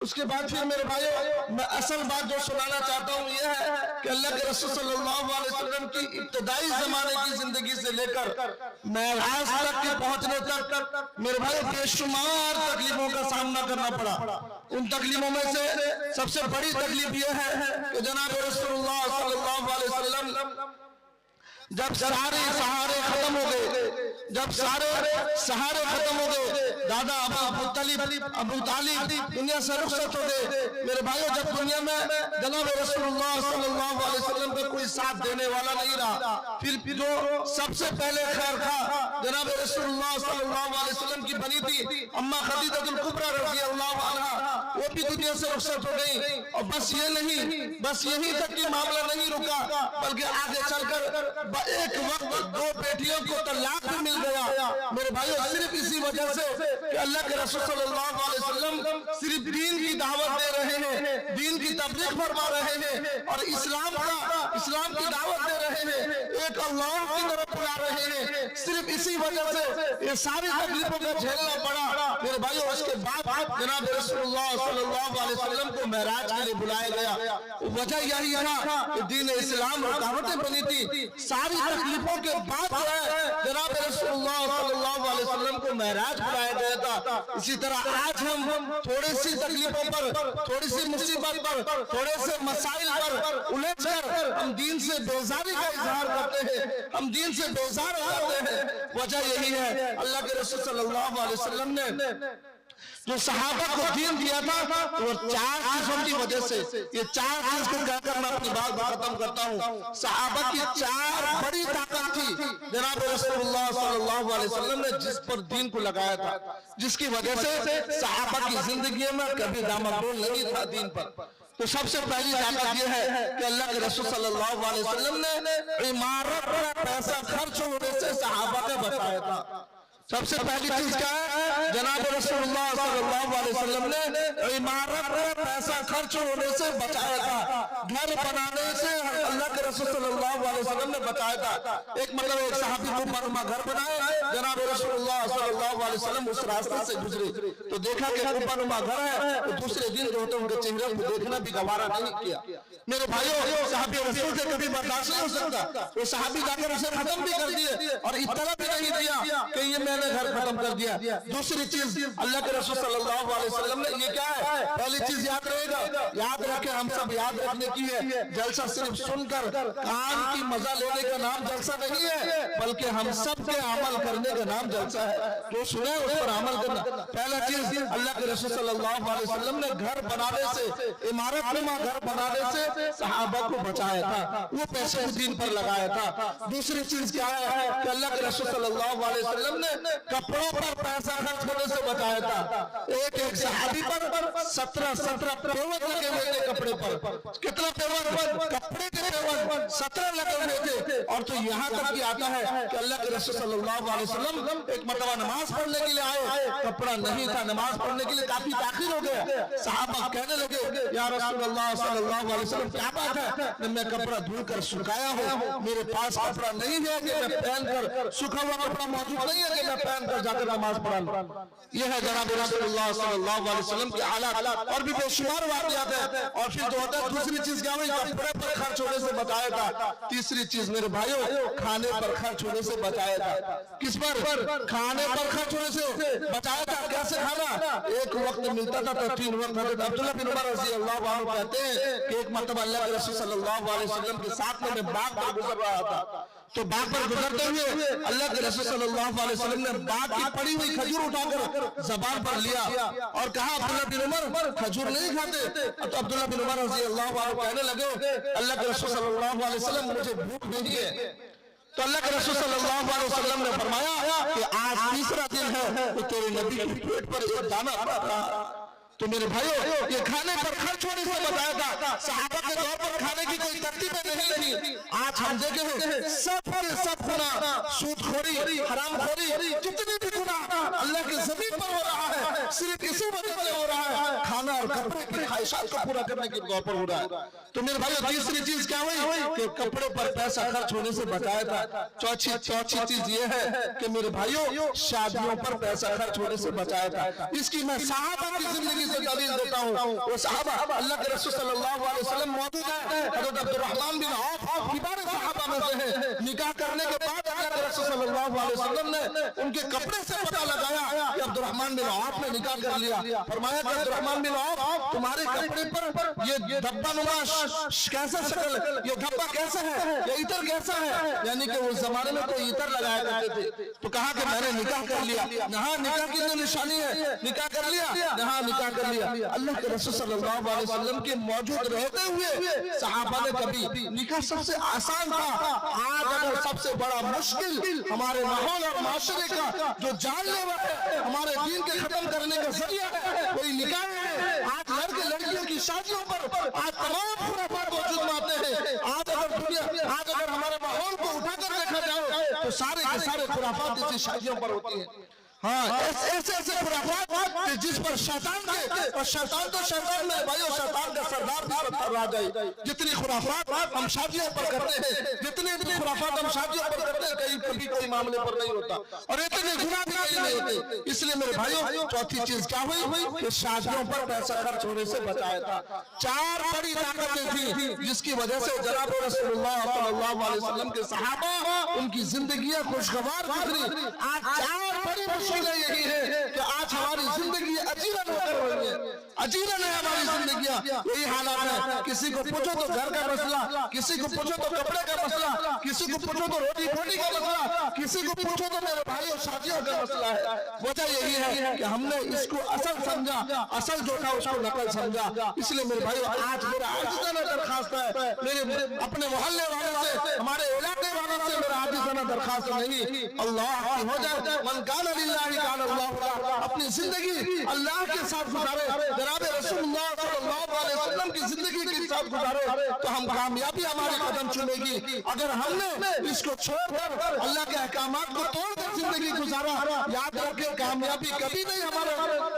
اس کے بعد پھر میرے بھائیو میں اصل بات جو سنانا چاہتا ہوں یہ ہے کہ اللہ کے رسول صلی اللہ علیہ وسلم کی ابتدائی زمانے کی زندگی سے لے کر معراج تک کے پہنچنے تک میرے بھائیو بے شمار تکلیفوں کا سامنا کرنا پڑا. ان تکلیفوں میں سے سب سے بڑی تکلیف یہ ہے کہ جناب رسول اللہ صلی اللہ علیہ وسلم جب سارے سہارے ختم ہو گئے، جب سارے سہارے ختم ہو گئے، دادا ابو طالب دنیا سے رخصت ہو گئے. میرے بھائیو جب دنیا میں جناب رسول اللہ صلی اللہ علیہ وسلم کا کوئی ساتھ دینے والا نہیں رہا، پھر جو سب سے پہلے خیر خواہ جناب رسول اللہ صلی اللہ علیہ وسلم کی بنی تھی اماں خدیجہ الکبریٰ رضی اللہ عنہا، وہ بھی دنیا سے رخصت ہو گئی. اور بس یہ نہیں، بس یہیں تک کہ معاملہ نہیں رکا، بلکہ آگے چل کر ایک وقت دو بیٹیوں کو طلاق بھی مل گیا. میرے بھائیو صرف اسی وجہ سے کہ اللہ کے رسول صلی اللہ علیہ وسلم صرف دین کی دعوت دے رہے ہیں، دین کی تبلیغ فرما رہے ہیں اور اسلام کی دعوت دے رہے ہیں، ایک اللہ کی طرف بلا رہے ہیں. صرف اسی وجہ سے یہ ساری تکلیفوں کا جھیلنا پڑا. میرے بھائیو اس کے بعد جناب رسول اللہ صلی اللہ علیہ وسلم کو معراج کے لیے بلایا گیا. وجہ یہی تھا کہ دین اسلام رکاوٹیں بنی تھی. ساری تکلیفوں کے بعد جو ہے جناب رسول اللہ صلی اللہ علیہ وسلم کو معراج بلایا گیا تھا. اسی طرح آج ہم تھوڑی سی تکلیفوں پر، تھوڑی سی مصیبت پر، تھوڑے سے مسائل پر الجھ کر ہم دین سے بیزاری کا اظہار کرتے ہیں، ہم دین سے بیزار ہو جاتے ہیں. وجہ یہی ہے اللہ کے رسول صلی اللہ علیہ وسلم نے جو صحابہ کو دین دیا تھا وہ چار چیزوں کی وجہ سے، یہ چار چیز کو کہہ کر میں اپنی بات ختم کرتا ہوں. صحابہ کی چار بڑی طاقت تھی جناب رسول اللہ صلی اللہ علیہ وسلم نے جس پر دین کو لگایا تھا، جس کی وجہ سے صحابہ کی زندگی میں کبھی دامغلول نہیں تھا دین پر. تو سب سے پہلی طاقت یہ ہے کہ اللہ کے رسول صلی اللہ علیہ وسلم نے عمارت پر پیسہ خرچ ہونے سے صحابہ کو بچایا تھا. سب سے پہلی چیز کیا ہے؟ جناب رسول اللہ صلی اللہ علیہ وسلم نے عمارت پر پیسہ خرچ ہونے سے بچایا تھا، گھر بنانے سے اللہ کے رسول صلی اللہ علیہ وسلم نے بچایا تھا. ایک مطلب ایک صحابی کو مرما گھر بنائے، جناب رسول اللہ صلی اللہ علیہ وسلم اس راستے سے گزرے تو دیکھا کہ اوپر نما گھر ہے، تو دوسرے دن جو ہوتا ان کے چہرے کو دیکھنا بھی گوارا نہیں کیا. میرے بھائیو صحابی رسول سے کبھی برداشت نہیں ہو سکتا. وہ صحابی جا کر اسے ختم بھی کر دیے اور اطلاع بھی نہیں دیا کہ یہ میں نے گھر ختم کر دیا. دوسری چیز اللہ کے رسول صلی اللہ علیہ وسلم نے یہ کیا ہے؟ پہلی چیز یاد رہے گا، یاد رکھیں، ہم سب یاد رکھنے کی ہے. جلسہ صرف سن کر کان کی مزہ لینے کا نام جلسہ نہیں ہے، بلکہ ہم سب کے عمل کرنے کا نام جلسہ ہے. جو سنے اس پر عمل کرنا. پہلا چیز اللہ کے رسول صلی اللہ علیہ وسلم نے گھر بنانے سے، عمارت نما گھر بنانے سے صحابہ کو بچایا تھا، وہ پیسے دین پر لگایا تھا. دوسری چیز کیا ہے کہ اللہ کے رسول صلی اللہ علیہ وسلم نے کپڑوں پر پیسہ خرچ ہونے سے بچایا تھا. ایک صحابی پر 17 پیور لگے ہوئے تھے کپڑے پر. کتنا پیور؟ کپڑے کے پیور 17 لگے ہوئے تھے. اور تو یہاں تک یہ آتا ہے کہ اللہ کے رسول صلی اللہ علیہ وسلم ایک مرتبہ نماز پڑھنے کے لیے آئے، کپڑا نہیں تھا، نماز پڑھنے کے لیے کافی تاخیر ہو گیا. صحابہ کہنے لگے یا رسول اللہ صلی اللہ علیہ وسلم کیا بات ہے؟ میں کپڑا دھل کر سکھایا ہوں، میرے پاس کپڑا نہیں ہے کہ میں پہن کر، سکھا ہوا کپڑا موجود نہیں ہے کہ میں پہن کر جا کر نماز پڑھا لوں. یہ ہے جناب رسول اللہ صلی اللہ علیہ وسلم کے حالات. اور بھی بے شمار واقعات ہیں. اور پھر جو ہوتا ہے دوسری چیز کیا ہوئی؟ کپڑے پر خرچ ہونے سے بچایا تھا. تیسری چیز میرے بھائیو کھانے پر خرچ ہونے سے بچایا تھا. کس پر؟ کھانے پر خرچ ہونے سے بچایا تھا. کیسے کھانا؟ ایک وقت ملتا تھا تو 3 وقت. حضرت عبداللہ بن عمر رضی اللہ عنہ کہتے ہیں کہ ایک مرتبہ اللہ کے رسول صلی اللہ علیہ وسلم کے ساتھ میں باغ پر گزر رہا تھا. تو باغ پر گزرتے ہوئے اللہ کے رسول صلی اللہ علیہ وسلم نے باغ کی پڑی ہوئی کھجور اٹھا کر زبان پر لیا اور کہا عبداللہ بن عمر کھجور نہیں کھاتے. تو عبداللہ بن عمر رضی اللہ عنہ کہنے لگے اللہ کے رسول صلی اللہ علیہ وسلم مجھے بھوک نہیں ہے. تو اللہ کے رسول صلی اللہ علیہ وسلم نے فرمایا کہ آج تیسرا دن ہے کہ تیرے نبی کے پیٹ پر ایک دانہ پڑا تھا. تو میرے بھائیو یہ کھانے پر خرچ ہونے سے بتایا تھا. صحابہ کے دور پر کھانے کی کوئی ترتیبیں نہیں تھی. آج ہم دیکھے ہیں سب کے سب گناہ، سود خوری، حرام خوری، جتنی بھی گناہ اللہ کی زمین پر ہو رہا ہے صرف اسی وجہ سے ہو رہا ہے، کھانا اور کپڑے کی خواہشات کو پورا کرنے کے طور پر ہو رہا ہے. تو میرے بھائیو تیسری چیز کیا ہوئی کہ کپڑے پر پیسہ خرچ ہونے سے بچایا تھا. چوتھی چیز یہ ہے کہ میرے بھائیو شادیوں پر پیسہ خرچ ہونے سے بچایا تھا. اس کی میں صحابہ کی زندگی से दलील देता हूँ। वो सहाबा अल्लाह के रसूल सल्लल्लाहु अलैहि वसल्लम मौजूद है, हज़रत अब्दुर्रहमान बिन औफ किबार सहाबा में से है। निकाह करने के बाद अल्लाह के रसूल सल्लल्लाहु अलैहि वसल्लम ने उनके कपड़े से पता लगाया कि अब्दुर्रहमान बिन औफ ने निकाह कर लिया। फरमाया कि अब्दुर्रहमान बिन औफ, तुम्हारे कपड़े पर ये धब्बा नुमा कैसा शक्ल, ये धब्बा कैसा है, ये इतर कैसा है, यानी कि उस जमाने में कोई इतर लगाया करते थे। तो कहा कि मैंने निकाह कर लिया। यहाँ निकाह की जो निशानी है, निकाह कर लिया, यहाँ निकाह कर लिया। अल्लाह के रसूल सल्लल्लाहु अलैहि वसल्लम के मौजूद रहते हुए सहाबा ने कभी, निकाह सबसे आसान था, आज अगर सबसे बड़ा मुश्किल हमारे माहौल और माशरे का जो जानलेवा है, हमारे दीन के खत्म करने का जरिया है, कोई निकाह है। आज लड़के लड़कियों की शादियों पर आज तमाम खुराफात मौजूद आते हैं। आज अगर हमारे माहौल को उठाकर देखा जाए तो सारे के सारे खुराफात इसी शादियों पर होती हैं। हाँ, ऐसे ऐसे खुराफात जिस पर शैतान के, और शैतान तो शैतान में भाइयों, शैतान का सरदार भी पत्थर आ जाए। जितनी खुराफात हम शादियों पर करते हैं, जितनी खुराफात हम शादियों पर करते हैं, कहीं कभी कोई मामले पर नहीं होता, और इतने गुनाह भी कहीं नहीं होते। इसलिए मेरे भाइयों, चौथी चीज क्या हुई कि शादियों पर पैसा खर्च होने से बचाया था। 4 बड़ी ताकतें थी जिसकी वजह से जनाब रसूलुल्लाह सल्लल्लाहु अलैहि वसल्लम के सहाबा, उनकी जिंदगियां खुशगवार गुजरी। आज 4 बड़ी यही है कि आज हमारी जिंदगी अजीरन होकर रही है, अजीरन है हमारी जिंदगियां। यही हालात है, किसी को पूछो तो घर का मसला, किसी को पूछो तो कपड़े का मसला, किसी को पूछो तो रोटी पोटी का मसला, किसी को पूछो तो मेरे भाइयों शादियों का मसला है। वजह यही है कि हमने इसको असल समझा, असल जो था उसको नकल समझा। इसलिए मेरे भाइयों, आज मेरा आजिज़ाना दरखास्त है, मेरे अपने मोहल्ले वालों से, हमारे इलाके वालों से मेरा आजिज़ाना दरखास्त नहीं, अल्लाह की हो जाए, मन कान अपनी जिंदगी अल्लाह के साथ गुजारे, जनाब रसूलुल्लाह सल्लल्लाहु अलैहि वसल्लम की जिंदगी के साथ गुजारे, तो हम कामयाबी हमारे कदम चुमेगी। अगर हमने इसको छोड़कर अल्लाह के अहकामात को तोड़कर जिंदगी गुजारा, याद रखें कामयाबी कभी नहीं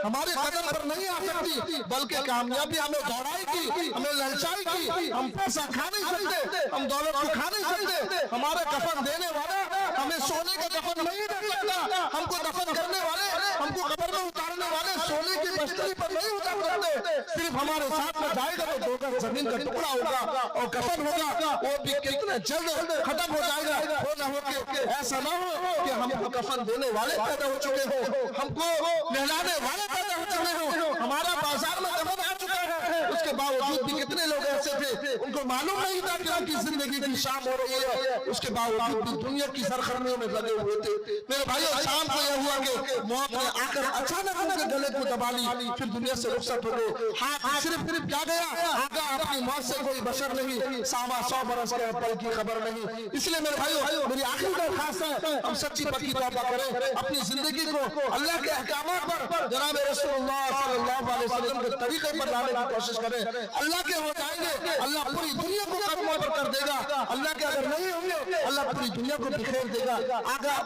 हमारे कदम पर नहीं आ सकती, बल्कि कामयाबी हमें दौड़ाएगी, हमें ललचाएगी। हम पैसा खा नहीं सकते, हम दौलत को खा नहीं सकते, हमारे कफन देने वाला हमें सोने का कफन नहीं दे सकता, हमको दफन करने वाले, हमको कब्र में उतारने वाले सोने की बस्ती पर नहीं उतार सकते। सिर्फ हमारे साथ में जाएगा तो 2 गज जमीन का टुकड़ा होगा और कफन होगा, वो भी कितने जल्द खत्म हो जाएगा। हो ना हो कि ऐसा ना हो कि हमको कफन देने वाले पैदा हो चुके हो, हमको नहलाने वाले पैदा हो चुके हो, हमारा बाजार में कफन आ चुका है, उसके बावजूद भी कितने लोग ऐसे थे उनको मालूम नहीं था कि उनकी जिंदगी की शाम हो रही है, उसके बावजूद भी दुनिया की सरखर्मियों में लगे हुए थे। मेरे भाइयों, शाम को यह हुआ कि मौत ने आकर अचानक उनके गले को दबा ली, फिर दुनिया से रुखसत हो गए। हाँ, सिर्फ क्या गया, आगा अपनी मौत से कोई बशर नहीं, 100 बरस के पल की खबर नहीं। इसलिए मेरे भाइयों, मेरी आखिरी दरखास्त है, हम सच्ची पक्की तौबा करें, अपनी जिंदगी को अल्लाह के अहकामात पर, जनाब रसूलुल्लाह सल्लल्लाहु अलैहि वसल्लम के तरीके पर लाने की कोशिश करें। अल्लाह के हो जाएंगे, अल्लाह पूरी दुनिया को कदमों पर कर देगा। अल्लाह के अगर नहीं होंगे, अल्लाह पूरी दुनिया को बिखेर देगा। आगा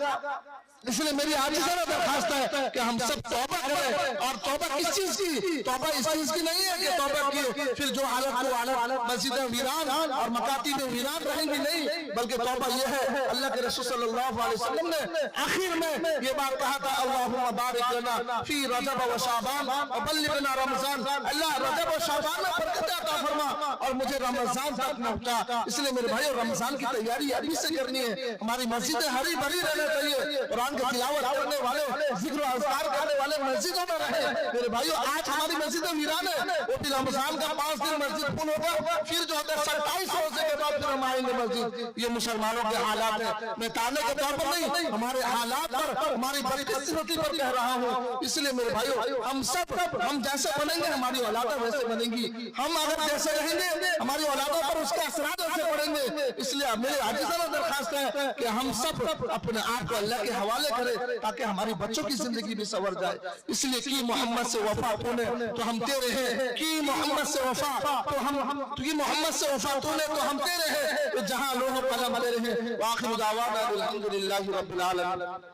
इसलिए मेरी आजिज़ाना दरखास्त है कि हम सब तौबा करें। और तौबा किस चीज की? तौबा इस चीज की नहीं है कि तौबा की फिर जो हालत को हालत मस्जिदें वीरान और मकातीबें वीरान रहेंगी, नहीं, बल्कि तौबा यह है, अल्लाह के रसूल सल्लल्लाहु अलैहि वसल्लम ने आखिर में ये बात कहा था, अल्लाहुम्मा बारिक लना फी रजब व शाबान व बल्लिगना रमजान, अल्लाह रजब व शाबान में बरकत अता फरमा और मुझे रमजान तक पहुंचा। इसलिए मेरे भाइयों, रमजान की तैयारी अभी से करनी है। हमारी मस्जिदें हरी भरी रहना चाहिए, कुरान की तिलावत करने वाले, जिक्र और अज़कार करने वाले मस्जिदों में रहे। मेरे भाइयों, आज हमारी मस्जिदें वीरान है, वो भी रमजान का 5 दिन मस्जिद फुल होगा, फिर जो है 27 रोजे के बाद फिर हम आएंगे मस्जिद। ये मुसलमानों के हालात है, मैं ताने के तौर पर नहीं, हमारे हालात पर, हमारी बदकिस्मती पर कह रहा हूँ। इसलिए मेरे भाइयों, हम जैसे बनेंगे हमारी औलादें वैसे बनेंगी, हम अगर जैसे रहेंगे हमारी औलादों पर उसके असरात वैसे पड़ेंगे। इसलिए मेरी आजिज़ाना दरखास्त है कि हम सब अपने आप को अल्लाह के हवाले करें ताकि हमारी बच्चों की जिंदगी भी संवर जाए। इसलिए की मोहम्मद से वफा तूने तो हम तेरे हैं, की मोहम्मद से वफा तो हम, की मोहम्मद से वफा तूने तो हम तेरे हैं, तो जहां लोह कलम रहे हैं। वाखिर दावाना अल्हम्दुलिल्लाहि रब्बिल आलमीन।